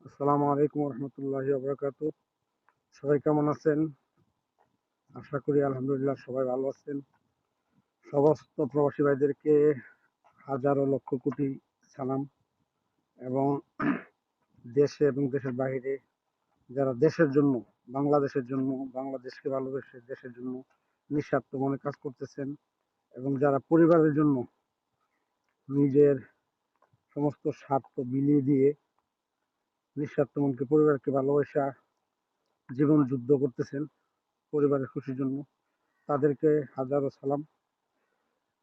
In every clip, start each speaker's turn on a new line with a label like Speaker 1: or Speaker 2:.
Speaker 1: আসসালামু আলাইকুম রহমতুল্লাহি ওয়া সবাই কেমন আছেন? আশা করি আলহামদুলিল্লাহ সবাই ভালো আছেন। সমস্ত প্রবাসী ভাইদেরকে হাজারো লক্ষ কোটি সালাম। এবং দেশে এবং দেশের বাইরে যারা দেশের জন্য, বাংলাদেশের জন্য, বাংলাদেশকে ভালোবেসে দেশের জন্য নিঃস্বার্থ মনে কাজ করতেছেন এবং যারা পরিবারের জন্য নিজের সমস্ত স্বার্থ বিলিয়ে দিয়ে নিঃস্বার্থ মনকে পরিবারকে ভালোবাসা জীবন যুদ্ধ করতেছেন পরিবারের খুশির জন্য, তাদেরকে হাজারো সালাম।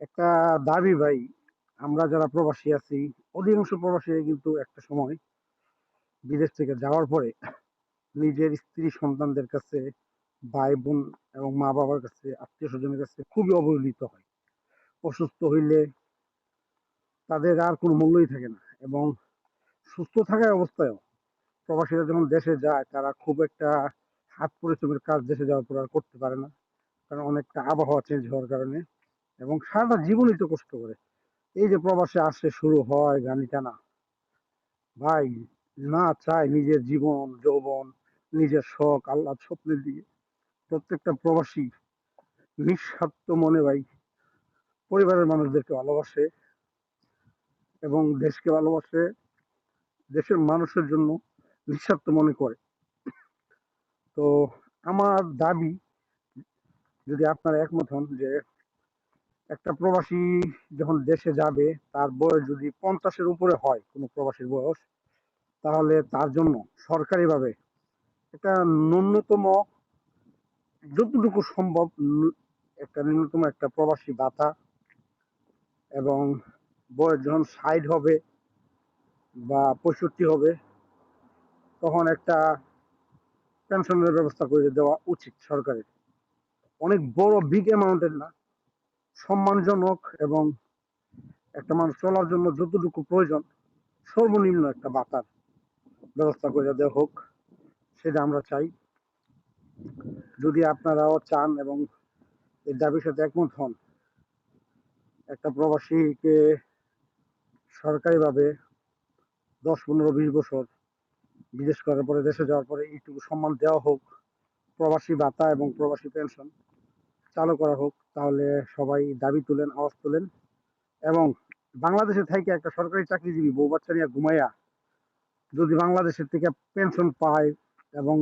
Speaker 1: একটা দাবি ভাই, আমরা যারা প্রবাসী আছি, অধিকাংশ প্রবাসী কিন্তু একটা সময় বিদেশ থেকে যাওয়ার পরে নিজের স্ত্রী সন্তানদের কাছে, ভাই বোন এবং মা বাবার কাছে, আত্মীয় স্বজনের কাছে খুবই অবহেলিত হয়। অসুস্থ হইলে তাদের আর কোনো মূল্যই থাকে না, এবং সুস্থ থাকা অবস্থায়ও প্রবাসীরা যখন দেশে যায় তারা খুব একটা হাত পরিশ্রমের কাজ দেশে যাওয়ার পর আর করতে পারে না, কারণ অনেকটা আবহাওয়া চেঞ্জ হওয়ার কারণে, এবং সারাটা জীবনই তো কষ্ট করে। এই যে প্রবাসে আসে শুরু হয় গানি টানা, ভাই, না চায় নিজের জীবন যৌবন, নিজের শখ আল্লাহ স্বপ্নের দিকে প্রত্যেকটা প্রবাসী নিঃস্বার্থ মনে ভাই পরিবারের মানুষদেরকে ভালোবাসে এবং দেশকে ভালোবাসে, দেশের মানুষের জন্য নিঃস্বার্থ মনে করে। তো আমার দাবি, যদি আপনারা একমত হন, যে একটা প্রবাসী যখন দেশে যাবে তার বয়স যদি 50-এর উপরে হয়, কোনো প্রবাসীর বয়স, তাহলে তার জন্য সরকারিভাবে একটা ন্যূনতম, যতটুকু সম্ভব, একটা ন্যূনতম একটা প্রবাসী ভাতা, এবং বয়স যখন 60 হবে বা 65 হবে তখন একটা পেনশনের ব্যবস্থা করে দেওয়া উচিত সরকারের। অনেক বড় বিগ অ্যামাউন্টের না, সম্মানজনক, এবং একটা মানুষ চলার জন্য যতটুকু প্রয়োজন সর্বনিম্ন একটা ভাতার ব্যবস্থা করে দেওয়া হোক, সেটা আমরা চাই। যদি আপনারাও চান এবং এই দাবির সাথে একমত হন, একটা প্রবাসীকে সরকারিভাবে 10, 15, 20 বছর বিদেশ করার পরে দেশে যাওয়ার পরে এইটুকু সম্মান দেওয়া হোক, প্রবাসী ভাতা এবং প্রবাসী পেনশন চালু করা হোক, তাহলে সবাই দাবি তুলেন, আওয়াজ তুলেন। এবং বাংলাদেশে থেকে একটা সরকারি চাকরিজীবী বউ বাচ্চা নিয়ে ঘুমাইয়া যদি বাংলাদেশের থেকে পেনশন পায় এবং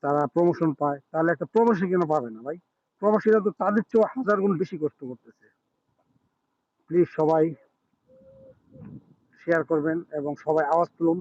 Speaker 1: তারা প্রমোশন পায়, তাহলে একটা প্রবাসী কেন পাবে না ভাই? প্রবাসীরা তো তাদের চেয়েও হাজার গুণ বেশি কষ্ট করতেছে। প্লিজ সবাই শেয়ার করবেন এবং সবাই আওয়াজ তুলুন।